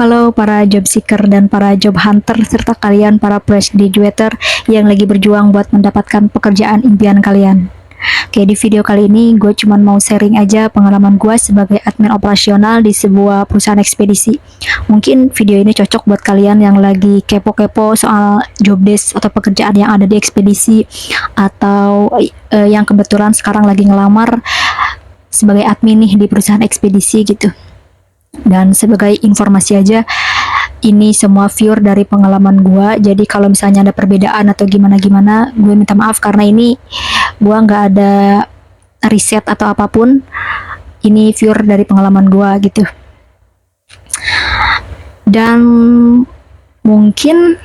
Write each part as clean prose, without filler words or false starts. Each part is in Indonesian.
Halo para job seeker dan para job hunter serta kalian para fresh graduater yang lagi berjuang buat mendapatkan pekerjaan impian kalian. Oke, di video kali ini gue cuma mau sharing aja pengalaman gue sebagai admin operasional di sebuah perusahaan ekspedisi. Mungkin video ini cocok buat kalian yang lagi kepo-kepo soal job desk atau pekerjaan yang ada di ekspedisi, atau yang kebetulan sekarang lagi ngelamar sebagai admin nih di perusahaan ekspedisi gitu. Dan sebagai informasi aja, ini semua pure dari pengalaman gue. Jadi kalau misalnya ada perbedaan atau gimana-gimana, gue minta maaf karena ini gue nggak ada riset atau apapun. Ini pure dari pengalaman gue gitu. Dan mungkin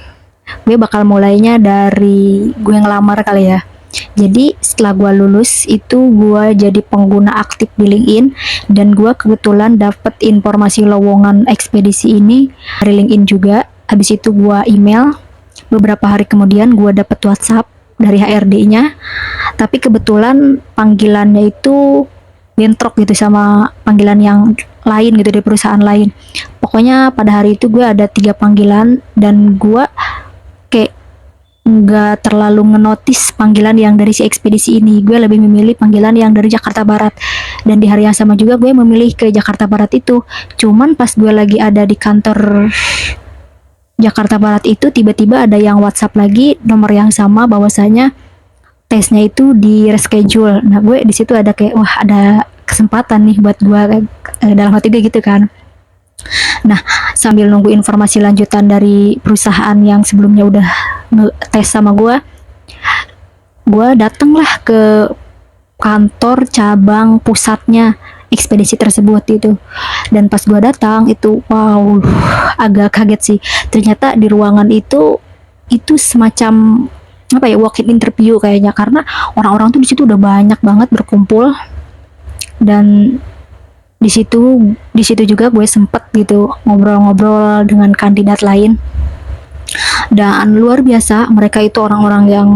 gue bakal mulainya dari gue ngelamar kali ya. Jadi setelah gue lulus itu gue jadi pengguna aktif di LinkedIn, dan gue kebetulan dapet informasi lowongan ekspedisi ini dari LinkedIn juga. Habis itu gue email, beberapa hari kemudian gue dapet WhatsApp dari HRD-nya, tapi kebetulan panggilannya itu bentrok gitu sama panggilan yang lain gitu di perusahaan lain. Pokoknya pada hari itu gue ada 3 panggilan, dan gue kayak nggak terlalu ngenotis panggilan yang dari si ekspedisi ini. Gue lebih memilih panggilan yang dari Jakarta Barat, dan di hari yang sama juga gue memilih ke Jakarta Barat itu. Cuman pas gue lagi ada di kantor Jakarta Barat itu, tiba-tiba ada yang WhatsApp lagi nomor yang sama bahwasanya tesnya itu di reschedule. Nah, gue di situ ada kayak wah, ada kesempatan nih buat gue, dalam hati gue gitu kan. Nah, sambil nunggu informasi lanjutan dari perusahaan yang sebelumnya udah tes sama gue datanglah ke kantor cabang pusatnya ekspedisi tersebut itu. Dan pas gue datang itu, wow, agak kaget sih. Ternyata di ruangan itu semacam apa ya, walk-in interview kayaknya, karena orang-orang tuh di situ udah banyak banget berkumpul. Dan di situ juga gue sempet gitu ngobrol-ngobrol dengan kandidat lain, dan luar biasa, mereka itu orang-orang yang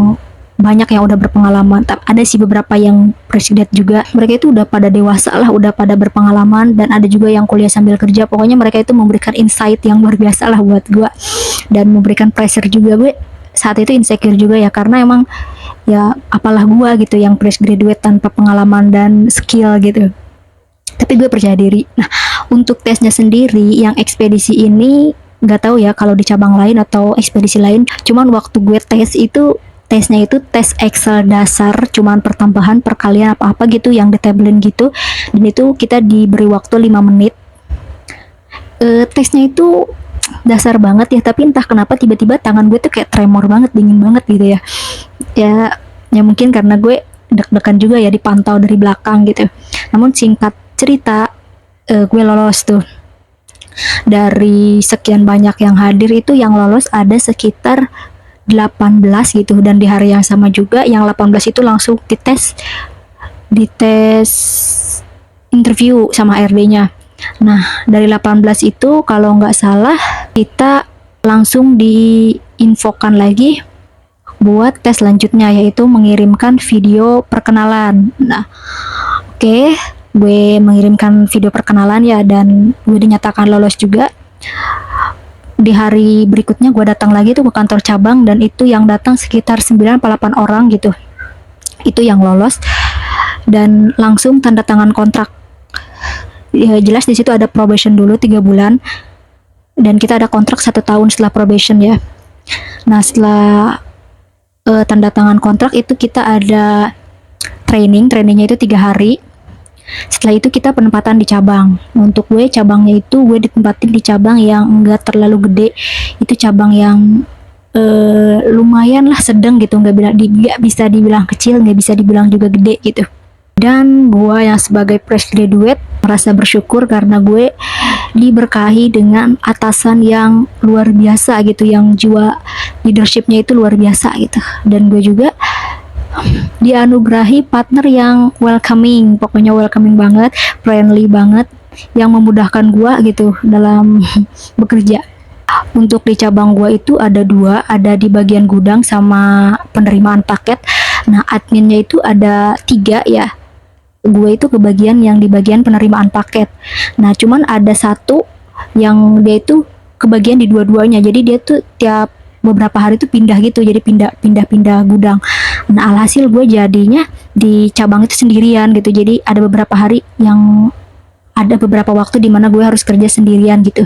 banyak yang udah berpengalaman. Ada sih beberapa yang presiden juga, mereka itu udah pada dewasa lah, udah pada berpengalaman, dan ada juga yang kuliah sambil kerja. Pokoknya mereka itu memberikan insight yang luar biasa lah buat gue, dan memberikan pressure juga. Gue saat itu insecure juga ya, karena emang ya apalah gue gitu yang fresh graduate tanpa pengalaman dan skill gitu. Tapi gue percaya diri. Nah, untuk tesnya sendiri yang ekspedisi ini nggak tahu ya kalau di cabang lain atau ekspedisi lain. Cuman waktu gue tes itu, tesnya itu tes Excel dasar, cuman pertambahan perkalian apa-apa gitu yang ditebelin gitu. Dan itu kita diberi waktu 5 menit. Tesnya itu dasar banget ya, tapi entah kenapa tiba-tiba tangan gue tuh kayak tremor banget, dingin banget gitu ya. Ya mungkin karena gue deg-degan juga ya, dipantau dari belakang gitu. Namun singkat cerita, gue lolos tuh. Dari sekian banyak yang hadir itu, yang lolos ada sekitar 18 gitu. Dan di hari yang sama juga yang 18 itu langsung dites interview sama HRD-nya. Nah, dari 18 itu kalau nggak salah kita langsung diinfokan lagi buat tes selanjutnya, yaitu mengirimkan video perkenalan. Nah, oke, gue mengirimkan video perkenalan ya, dan gue dinyatakan lolos juga. Di hari berikutnya gue datang lagi tuh ke kantor cabang, dan itu yang datang sekitar 9-8 orang gitu. Itu yang lolos, dan langsung tanda tangan kontrak. Ya, jelas di situ ada probation dulu 3 bulan, dan kita ada kontrak 1 tahun setelah probation ya. Nah, setelah tanda tangan kontrak itu kita ada trainingnya itu 3 hari. Setelah itu kita penempatan di cabang. Untuk gue, cabangnya itu gue ditempatin di cabang yang enggak terlalu gede. Itu cabang yang lumayan lah, sedang gitu, nggak bisa dibilang kecil, nggak bisa dibilang juga gede gitu. Dan gue yang sebagai fresh graduate merasa bersyukur karena gue diberkahi dengan atasan yang luar biasa gitu, yang jiwa leadershipnya itu luar biasa gitu. Dan gue juga dianugerahi partner yang welcoming, pokoknya welcoming banget, friendly banget, yang memudahkan gue gitu dalam bekerja. Untuk di cabang gue itu ada 2, ada di bagian gudang sama penerimaan paket. Nah, adminnya itu ada 3 ya. Gue itu kebagian yang di bagian penerimaan paket. Nah, cuman ada 1 yang dia itu kebagian di dua-duanya, jadi dia tuh tiap beberapa hari tuh pindah gitu, jadi pindah gudang. Nah alhasil gue jadinya di cabang itu sendirian gitu, jadi ada beberapa waktu di mana gue harus kerja sendirian gitu.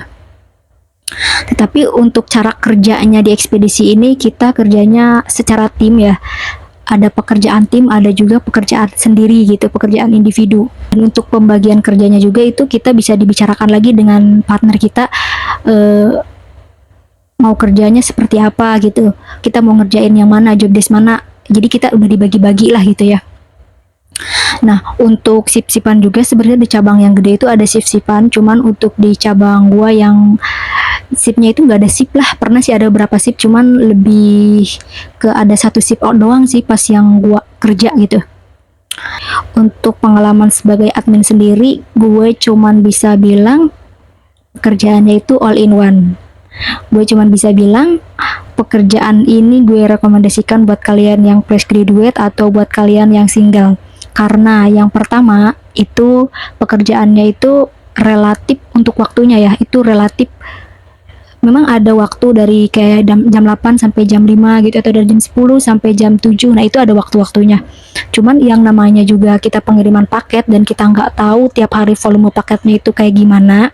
Tetapi untuk cara kerjanya di ekspedisi ini, kita kerjanya secara tim ya. Ada pekerjaan tim, ada juga pekerjaan sendiri gitu, pekerjaan individu. Dan untuk pembagian kerjanya juga itu kita bisa dibicarakan lagi dengan partner kita, mau kerjanya seperti apa gitu. Kita mau ngerjain yang mana, job desk mana. Jadi kita udah dibagi-bagi lah gitu ya. Nah, untuk sip-sipan juga sebenarnya di cabang yang gede itu ada sip-sipan, cuman untuk di cabang gua yang sipnya itu nggak ada sip lah. Pernah sih ada beberapa sip, cuman lebih ke ada satu sip doang sih pas yang gua kerja gitu. Untuk pengalaman sebagai admin sendiri, gue cuman bisa bilang kerjaannya itu all in one. Gue cuman bisa bilang pekerjaan ini gue rekomendasikan buat kalian yang fresh graduate atau buat kalian yang single. Karena yang pertama itu pekerjaannya itu relatif untuk waktunya ya, itu relatif. Memang ada waktu dari kayak jam 8 sampai jam 5 gitu, atau dari jam 10 sampai jam 7. Nah, itu ada waktu-waktunya. Cuman yang namanya juga kita pengiriman paket dan kita nggak tahu tiap hari volume paketnya itu kayak gimana.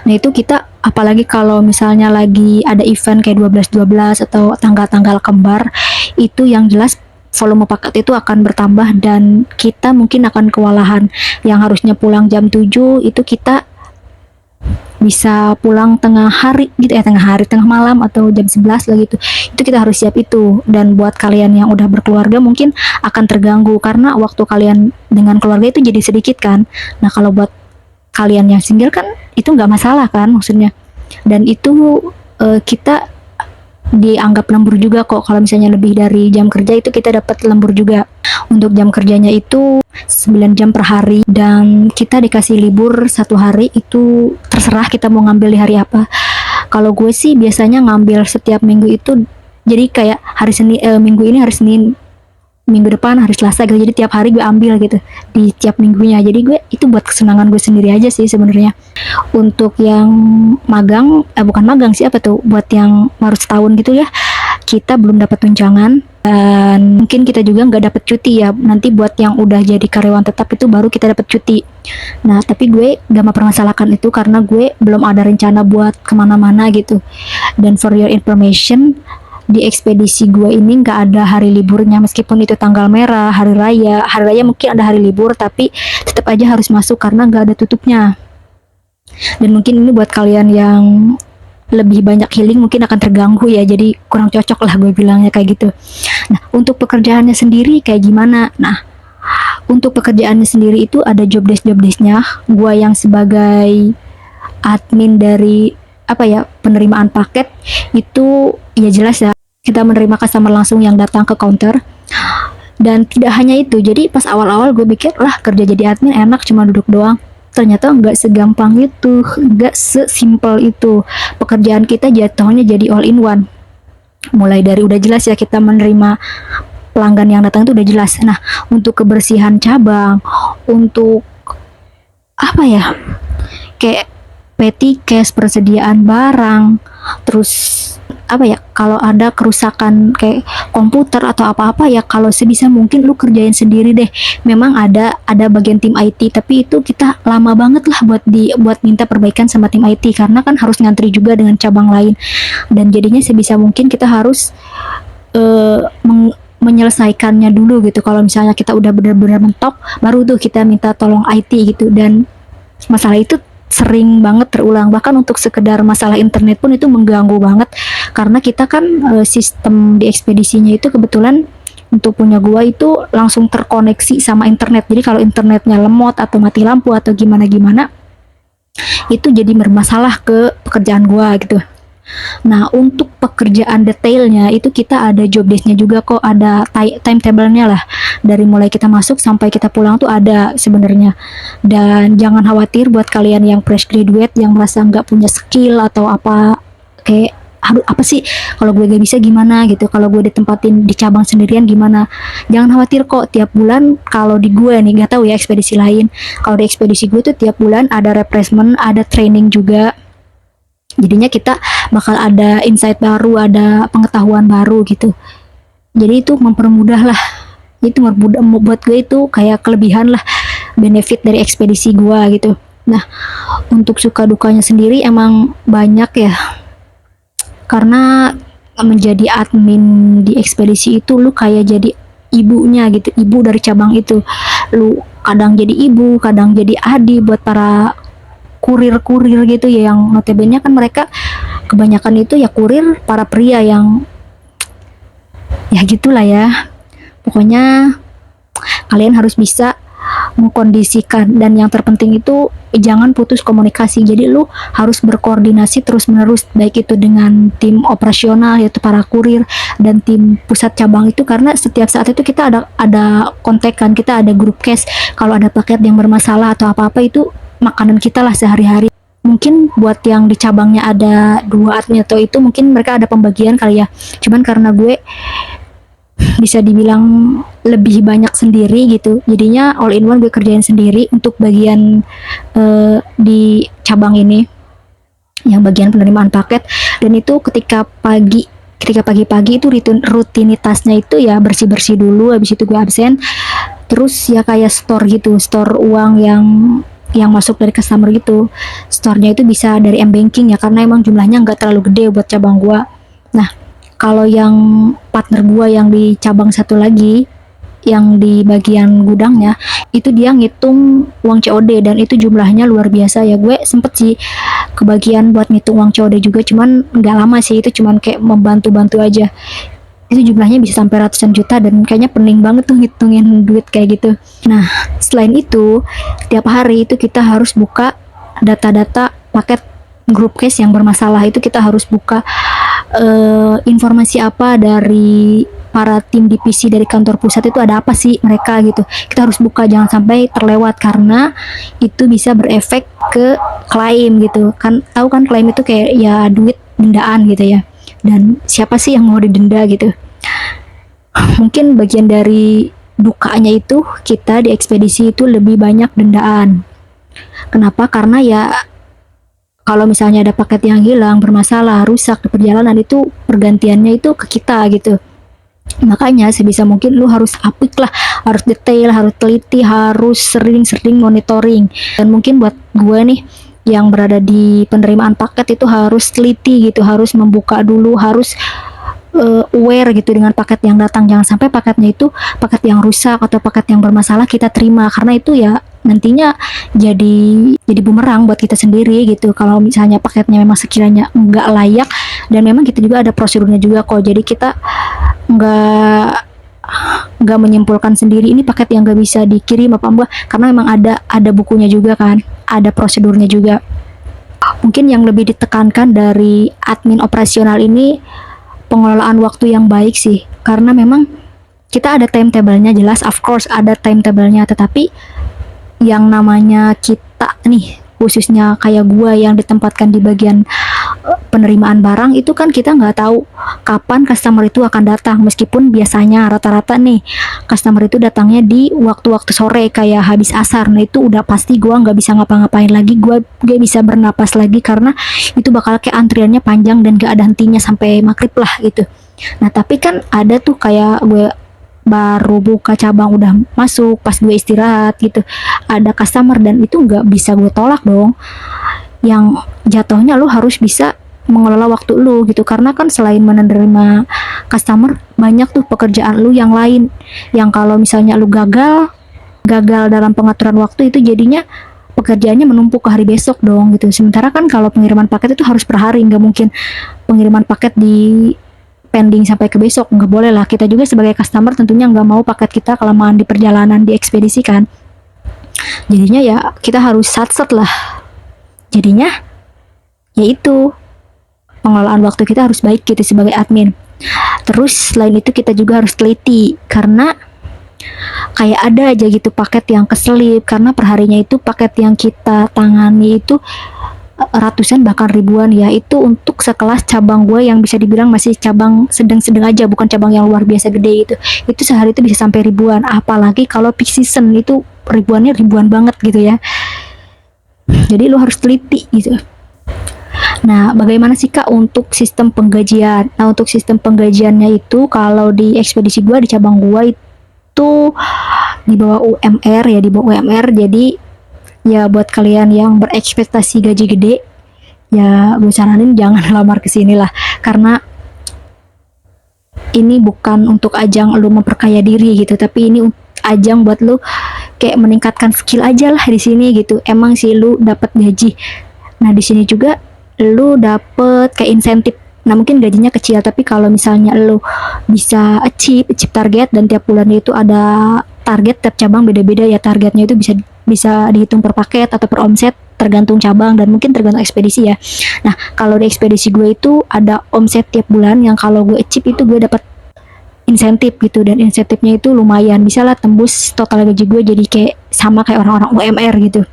Nah, itu kita apalagi kalau misalnya lagi ada event kayak 12-12 atau tanggal-tanggal kembar, itu yang jelas volume paket itu akan bertambah dan kita mungkin akan kewalahan. Yang harusnya pulang jam 7 itu kita bisa pulang tengah hari gitu ya, tengah malam atau jam 11 lah gitu. Itu kita harus siap itu. Dan buat kalian yang udah berkeluarga mungkin akan terganggu karena waktu kalian dengan keluarga itu jadi sedikit kan. Nah, kalau buat kalian yang single kan itu nggak masalah kan maksudnya. Dan itu kita dianggap lembur juga kok, kalau misalnya lebih dari jam kerja itu kita dapat lembur juga. Untuk jam kerjanya itu 9 jam per hari dan kita dikasih libur 1 hari, itu terserah kita mau ngambil di hari apa. Kalau gue sih biasanya ngambil setiap minggu itu, jadi kayak hari Senin, minggu ini hari Senin, minggu depan hari Selasa gitu, jadi tiap hari gue ambil gitu di tiap minggunya. Jadi gue itu buat kesenangan gue sendiri aja sih sebenarnya. Untuk yang magang, bukan magang sih, apa tuh, buat yang baru setahun gitu ya, kita belum dapat tunjangan dan mungkin kita juga nggak dapat cuti ya. Nanti buat yang udah jadi karyawan tetap itu baru kita dapat cuti. Nah, tapi gue gak mempermasalahkan itu karena gue belum ada rencana buat kemana-mana gitu. Dan for your information, di ekspedisi gue ini nggak ada hari liburnya, meskipun itu tanggal merah, hari raya mungkin ada hari libur, tapi tetap aja harus masuk karena nggak ada tutupnya. Dan mungkin ini buat kalian yang lebih banyak healing mungkin akan terganggu ya, jadi kurang cocok lah gue bilangnya kayak gitu. Nah, untuk pekerjaannya sendiri kayak gimana? Nah, untuk pekerjaannya sendiri itu ada job desknya. Gue yang sebagai admin dari penerimaan paket itu ya jelas ya, kita menerima customer langsung yang datang ke counter. Dan tidak hanya itu, jadi pas awal-awal gue pikir lah kerja jadi admin enak cuma duduk doang. Ternyata nggak segampang itu, nggak sesimpel itu. Pekerjaan kita jatuhnya jadi all in one. Mulai dari udah jelas ya, kita menerima pelanggan yang datang itu udah jelas. Nah, untuk kebersihan cabang, untuk kayak petty cash, persediaan barang, terus kalau ada kerusakan kayak komputer atau apa-apa ya, kalau sebisa mungkin lu kerjain sendiri deh. Memang ada bagian tim IT, tapi itu kita lama banget lah buat minta perbaikan sama tim IT karena kan harus ngantri juga dengan cabang lain. Dan jadinya sebisa mungkin kita harus menyelesaikannya dulu gitu. Kalau misalnya kita udah benar-benar mentok, baru tuh kita minta tolong IT gitu. Dan masalah itu sering banget terulang, bahkan untuk sekedar masalah internet pun itu mengganggu banget karena kita kan sistem di ekspedisinya itu kebetulan untuk punya gua itu langsung terkoneksi sama internet. Jadi kalau internetnya lemot atau mati lampu atau gimana itu jadi bermasalah ke pekerjaan gua gitu. Nah, untuk pekerjaan detailnya itu kita ada job desk-nya juga kok, ada timetable-nya lah. Dari mulai kita masuk sampai kita pulang tuh ada sebenarnya. Dan jangan khawatir buat kalian yang fresh graduate yang merasa nggak punya skill atau apa, kayak aduh apa sih, kalau gue gak bisa gimana gitu, kalau gue ditempatin di cabang sendirian gimana. Jangan khawatir kok, tiap bulan kalau di gue nih, gak tahu ya ekspedisi lain, kalau di ekspedisi gue tuh tiap bulan ada refreshment, ada training juga. Jadinya kita bakal ada insight baru, ada pengetahuan baru gitu. Jadi itu mempermudah lah, itu mempermudah buat gue, itu kayak kelebihan lah, benefit dari ekspedisi gue gitu. Nah, untuk suka dukanya sendiri emang banyak ya, karena menjadi admin di ekspedisi itu lu kayak jadi ibunya gitu, ibu dari cabang itu. Lu kadang jadi ibu, kadang jadi adik buat para kurir-kurir gitu ya, yang notabene kan mereka kebanyakan itu ya kurir para pria yang ya gitulah ya. Pokoknya kalian harus bisa mengkondisikan, dan yang terpenting itu jangan putus komunikasi. Jadi lu harus berkoordinasi terus menerus, baik itu dengan tim operasional yaitu para kurir dan tim pusat cabang itu, karena setiap saat itu kita ada kontekan, kita ada grup case. Kalau ada paket yang bermasalah atau apa-apa, itu makanan kita lah sehari-hari. Mungkin buat yang di cabangnya ada 2 admin atau itu mungkin mereka ada pembagian kali ya, cuman karena gue bisa dibilang lebih banyak sendiri gitu, jadinya all in one gue kerjain sendiri untuk bagian di cabang ini, yang bagian penerimaan paket. Dan itu ketika pagi-pagi itu rutinitasnya itu ya bersih-bersih dulu, habis itu gue absen, terus ya kayak store gitu, store uang yang masuk dari customer gitu. Store-nya itu bisa dari m-banking ya, karena emang jumlahnya nggak terlalu gede buat cabang gua. Nah, kalau yang partner gua yang di cabang satu lagi, yang di bagian gudangnya, itu dia ngitung uang COD, dan itu jumlahnya luar biasa ya. Gue sempet sih kebagian buat ngitung uang COD juga, cuman nggak lama sih, itu cuman kayak membantu-bantu aja. Itu jumlahnya bisa sampai ratusan juta, dan kayaknya pening banget tuh ngitungin duit kayak gitu. Nah, selain itu tiap hari itu kita harus buka data-data paket grup case yang bermasalah. Itu kita harus buka informasi apa dari para tim divisi dari kantor pusat, itu ada apa sih mereka gitu. Kita harus buka, jangan sampai terlewat, karena itu bisa berefek ke klaim gitu kan. Tahu kan klaim itu kayak ya duit dendaan gitu ya, dan siapa sih yang mau didenda gitu. Mungkin bagian dari dukanya itu kita di ekspedisi itu lebih banyak dendaan. Kenapa? Karena ya kalau misalnya ada paket yang hilang, bermasalah, rusak di perjalanan, itu pergantiannya itu ke kita gitu. Makanya sebisa mungkin lu harus apik lah, harus detail, harus teliti, harus sering-sering monitoring. Dan mungkin buat gue nih yang berada di penerimaan paket itu harus teliti gitu, harus membuka dulu, harus aware gitu dengan paket yang datang. Jangan sampai paketnya itu paket yang rusak atau paket yang bermasalah kita terima, karena itu ya nantinya jadi bumerang buat kita sendiri gitu. Kalau misalnya paketnya memang sekiranya nggak layak, dan memang kita juga ada prosedurnya juga kok, jadi kita nggak menyimpulkan sendiri ini paket yang nggak bisa dikirim apa enggak, karena memang ada bukunya juga kan, ada prosedurnya juga. Mungkin yang lebih ditekankan dari admin operasional ini pengelolaan waktu yang baik sih, karena memang kita ada timetable-nya, jelas of course ada timetable-nya, tetapi yang namanya kita nih, khususnya kayak gua yang ditempatkan di bagian penerimaan barang, itu kan kita nggak tahu kapan customer itu akan datang. Meskipun biasanya rata-rata nih customer itu datangnya di waktu-waktu sore kayak habis asar, nah itu udah pasti gua nggak bisa ngapa-ngapain lagi, gua gak bisa bernapas lagi, karena itu bakal kayak antriannya panjang dan gak ada hentinya sampai maghrib lah gitu. Nah tapi kan ada tuh kayak gue baru buka cabang udah masuk, pas gue istirahat gitu ada customer, dan itu nggak bisa gue tolak dong. Yang jatuhnya lu harus bisa mengelola waktu lu gitu, karena kan selain menerima customer, banyak tuh pekerjaan lu yang lain, yang kalau misalnya lu gagal dalam pengaturan waktu, itu jadinya pekerjaannya menumpuk ke hari besok dong gitu. Sementara kan kalau pengiriman paket itu harus per hari, nggak mungkin pengiriman paket di pending sampai ke besok, nggak boleh lah. Kita juga sebagai customer tentunya nggak mau paket kita kelamaan di perjalanan di ekspedisi kan. Jadinya ya kita harus satset lah. Jadinya yaitu pengelolaan waktu kita harus baik gitu sebagai admin. Terus selain itu kita juga harus teliti, karena kayak ada aja gitu paket yang keselip, karena perharinya itu paket yang kita tangani itu ratusan bahkan ribuan ya. Itu untuk sekelas cabang gue yang bisa dibilang masih cabang sedang-sedang aja, bukan cabang yang luar biasa gede gitu. Itu sehari itu bisa sampai ribuan, apalagi kalau peak season itu ribuannya ribuan banget gitu ya. Jadi lu harus teliti gitu. Nah, bagaimana sih Kak untuk sistem penggajian? Nah, untuk sistem penggajiannya itu kalau di ekspedisi gua di cabang gua itu di bawah UMR ya, di bawah UMR. Jadi ya buat kalian yang berekspektasi gaji gede, ya gue saranin jangan lamar ke sini lah, karena ini bukan untuk ajang lu memperkaya diri gitu, tapi ini ajang buat lu kayak meningkatkan skill aja lah di sini gitu. Emang sih lu dapat gaji. Nah, di sini juga lu dapet kayak insentif. Nah, mungkin gajinya kecil, tapi kalau misalnya lu bisa achieve target, dan tiap bulan itu ada target, tiap cabang beda-beda ya targetnya, itu bisa bisa dihitung per paket atau per omset, tergantung cabang dan mungkin tergantung ekspedisi ya. Nah, kalau di ekspedisi gue itu ada omset tiap bulan yang kalau gue achieve itu gue dapat insentif gitu, dan insentifnya itu lumayan, bisa lah tembus total gaji gue, jadi kayak sama kayak orang-orang UMR gitu.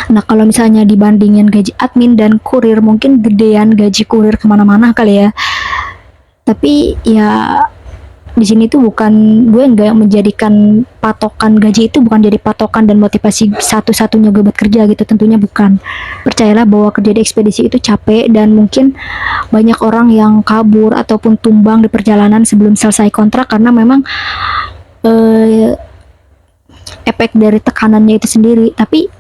Nah, kalau misalnya dibandingin gaji admin dan kurir, mungkin gedean gaji kurir kemana-mana kali ya. Tapi ya di sini tuh bukan, gue nggak menjadikan patokan gaji itu bukan jadi patokan dan motivasi satu-satunya gue buat kerja gitu, tentunya bukan. Percayalah bahwa kerja di ekspedisi itu capek, dan mungkin banyak orang yang kabur ataupun tumbang di perjalanan sebelum selesai kontrak karena memang eh, efek dari tekanannya itu sendiri. Tapi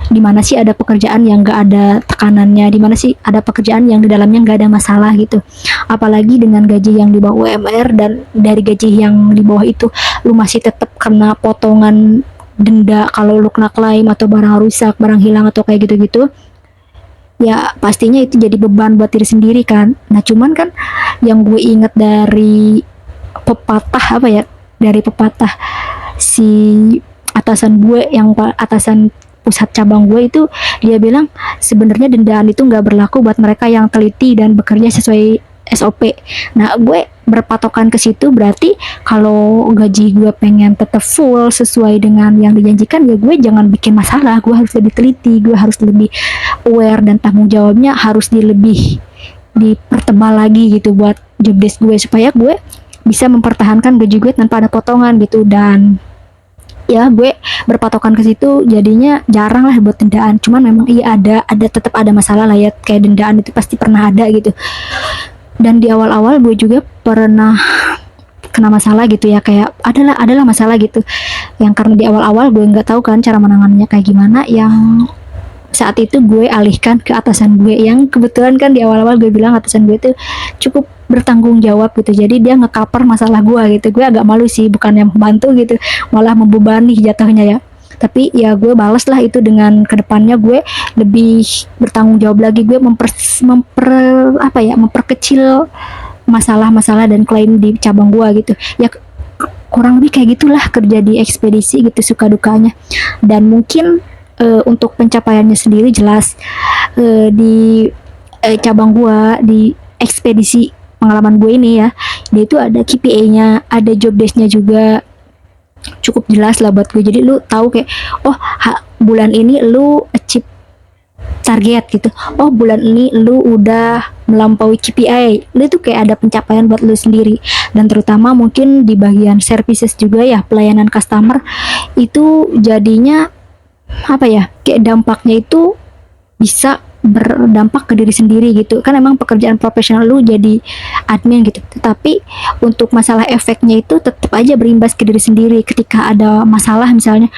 di mana sih ada pekerjaan yang gak ada tekanannya, di mana sih ada pekerjaan yang di dalamnya gak ada masalah gitu. Apalagi dengan gaji yang di bawah UMR, dan dari gaji yang di bawah itu lu masih tetap kena potongan denda kalau lu kena klaim atau barang rusak, barang hilang atau kayak gitu-gitu. Ya pastinya itu jadi beban buat diri sendiri kan. Nah, cuman kan yang gue inget dari pepatah apa ya, dari pepatah si atasan gue, yang atasan pusat cabang gue itu, dia bilang sebenarnya dendaan itu nggak berlaku buat mereka yang teliti dan bekerja sesuai SOP. Nah, gue berpatokan ke situ, berarti kalau gaji gue pengen tetap full sesuai dengan yang dijanjikan, ya gue jangan bikin masalah, gue harus lebih teliti, gue harus lebih aware, dan tanggung jawabnya harus lebih dipertebal lagi gitu buat job desk gue, supaya gue bisa mempertahankan gaji gue tanpa ada potongan gitu. Dan ya gue berpatokan ke situ, jadinya jarang lah buat dendaan. Cuman memang iya ada tetap ada masalah lah ya, kayak dendaan itu pasti pernah ada gitu. Dan di awal-awal gue juga pernah kena masalah gitu ya, kayak adalah masalah gitu, yang karena di awal-awal gue nggak tahu kan cara menangannya kayak gimana, yang saat itu gue alihkan ke atasan gue, yang kebetulan kan di awal-awal gue bilang atasan gue itu cukup bertanggung jawab gitu, jadi dia ngecover masalah gue gitu. Gue agak malu sih, bukan yang membantu gitu, malah membebani jatuhnya ya. Tapi ya gue balas lah itu dengan kedepannya gue lebih bertanggung jawab lagi, gue memperkecil masalah-masalah dan klaim di cabang gue gitu ya. Kurang lebih kayak gitulah kerja di ekspedisi gitu, suka dukanya. Dan mungkin untuk pencapaiannya sendiri jelas di cabang gua, di ekspedisi pengalaman gue ini ya, dia itu ada KPI-nya, ada job desk-nya juga, cukup jelas lah buat gue. Jadi lu tahu kayak, oh bulan ini lu achieve target gitu, oh bulan ini lu udah melampaui KPI, lu tuh kayak ada pencapaian buat lu sendiri. Dan terutama mungkin di bagian services juga ya, pelayanan customer itu jadinya apa ya, kayak dampaknya itu bisa berdampak ke diri sendiri gitu kan. Emang pekerjaan profesional lu jadi admin gitu, tetapi untuk masalah efeknya itu tetap aja berimbas ke diri sendiri. Ketika ada masalah misalnya,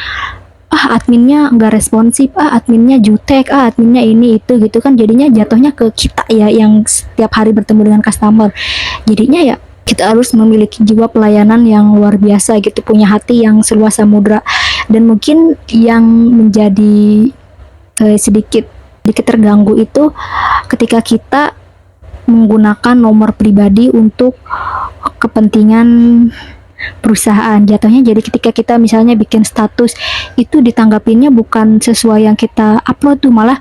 adminnya nggak responsif, adminnya jutek, adminnya ini itu gitu kan, jadinya jatuhnya ke kita ya yang setiap hari bertemu dengan customer. Jadinya ya kita harus memiliki jiwa pelayanan yang luar biasa gitu, punya hati yang seluas samudra. Dan mungkin yang menjadi sedikit terganggu itu ketika kita menggunakan nomor pribadi untuk kepentingan perusahaan. Jatuhnya jadi ketika kita misalnya bikin status itu ditanggapinnya bukan sesuai yang kita upload tuh, malah,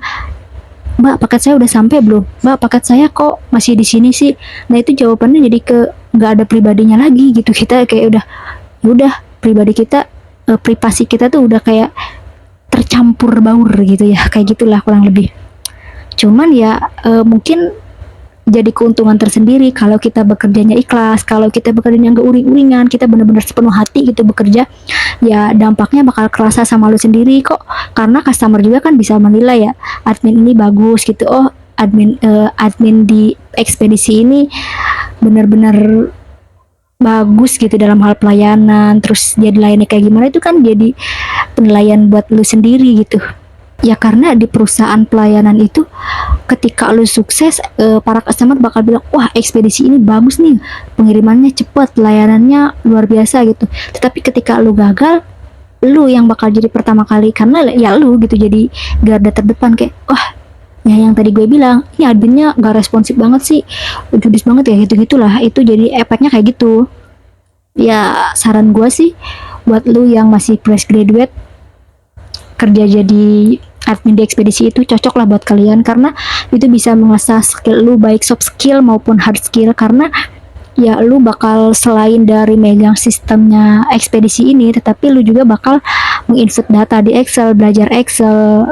Mbak, paket saya udah sampai belum? Mbak, paket saya kok masih di sini sih? Nah, itu jawabannya jadi ke nggak ada pribadinya lagi gitu. Kita kayak udah pribadi kita, privasi kita tuh udah kayak tercampur baur gitu ya, kayak gitulah kurang lebih. Cuman ya mungkin jadi keuntungan tersendiri kalau kita bekerjanya ikhlas, kalau kita bekerjanya nggak uring-uringan, kita benar-benar sepenuh hati gitu bekerja, ya dampaknya bakal kerasa sama lu sendiri kok. Karena customer juga kan bisa menilai ya, admin ini bagus gitu. Oh, admin di ekspedisi ini benar-benar bagus gitu dalam hal pelayanan, terus dia dilayani kayak gimana, itu kan jadi penilaian buat lu sendiri gitu. Ya karena di perusahaan pelayanan itu ketika lu sukses, para customer bakal bilang wah ekspedisi ini bagus nih, pengirimannya cepat, layanannya luar biasa gitu. Tetapi ketika lu gagal, lu yang bakal jadi pertama kali, karena ya lu gitu jadi garda terdepan kayak wah ya yang tadi gue bilang ini adminnya gak responsif banget sih, judis banget ya, gitu gitulah, itu jadi efeknya kayak gitu. Ya saran gue sih buat lu yang masih fresh graduate, kerja jadi admin di ekspedisi itu cocok lah buat kalian, karena itu bisa mengasah skill lu baik soft skill maupun hard skill. Karena ya lu bakal selain dari megang sistemnya ekspedisi ini, tetapi lu juga bakal menginput data di Excel, belajar Excel,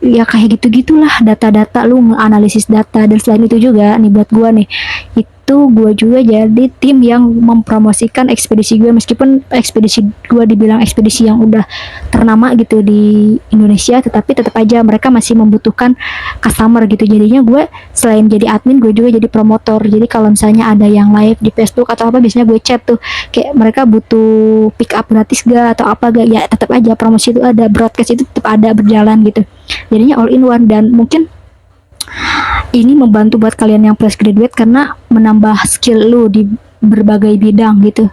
ya kayak gitu-gitulah, data-data lu menganalisis data. Dan selain itu juga nih buat gua nih, itu gua juga jadi tim yang mempromosikan ekspedisi gue, meskipun ekspedisi gua dibilang ekspedisi yang udah ternama gitu di Indonesia, tetapi tetap aja mereka masih membutuhkan customer gitu. Jadinya gue selain jadi admin, gue juga jadi promotor. Jadi kalau misalnya ada yang live di Facebook atau apa, biasanya gue chat tuh kayak mereka butuh pick up gratis gak atau apa gak, ya tetap aja promosi itu ada, broadcast itu tetap ada berjalan gitu. Jadinya all in one. Dan mungkin ini membantu buat kalian yang fresh graduate karena menambah skill lu di berbagai bidang gitu.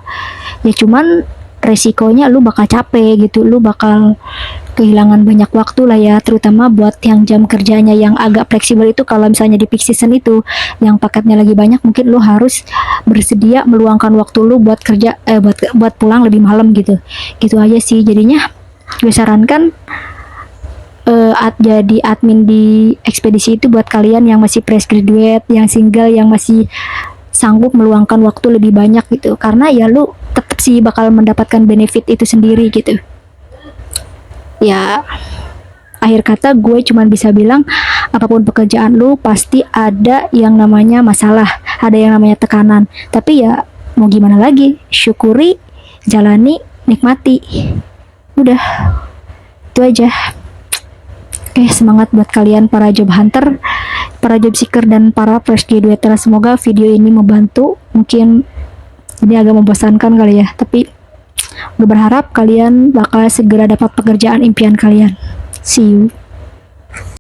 Ya cuman resikonya lu bakal capek gitu, lu bakal kehilangan banyak waktu lah ya, terutama buat yang jam kerjanya yang agak fleksibel itu. Kalau misalnya di peak season itu yang paketnya lagi banyak, mungkin lu harus bersedia meluangkan waktu lu buat kerja, buat pulang lebih malam gitu. Gitu aja sih. Jadinya gue sarankan jadi admin di ekspedisi itu buat kalian yang masih fresh graduate, yang single, yang masih sanggup meluangkan waktu lebih banyak gitu. Karena ya lu tetap sih bakal mendapatkan benefit itu sendiri gitu. Ya akhir kata gue cuman bisa bilang, apapun pekerjaan lu pasti ada yang namanya masalah, ada yang namanya tekanan. Tapi ya mau gimana lagi, syukuri, jalani, nikmati. Udah, itu aja. Oke, semangat buat kalian para job hunter, para job seeker, dan para fresh graduater. Semoga video ini membantu. Mungkin ini agak membosankan kali ya, tapi gue berharap kalian bakal segera dapat pekerjaan impian kalian. See you.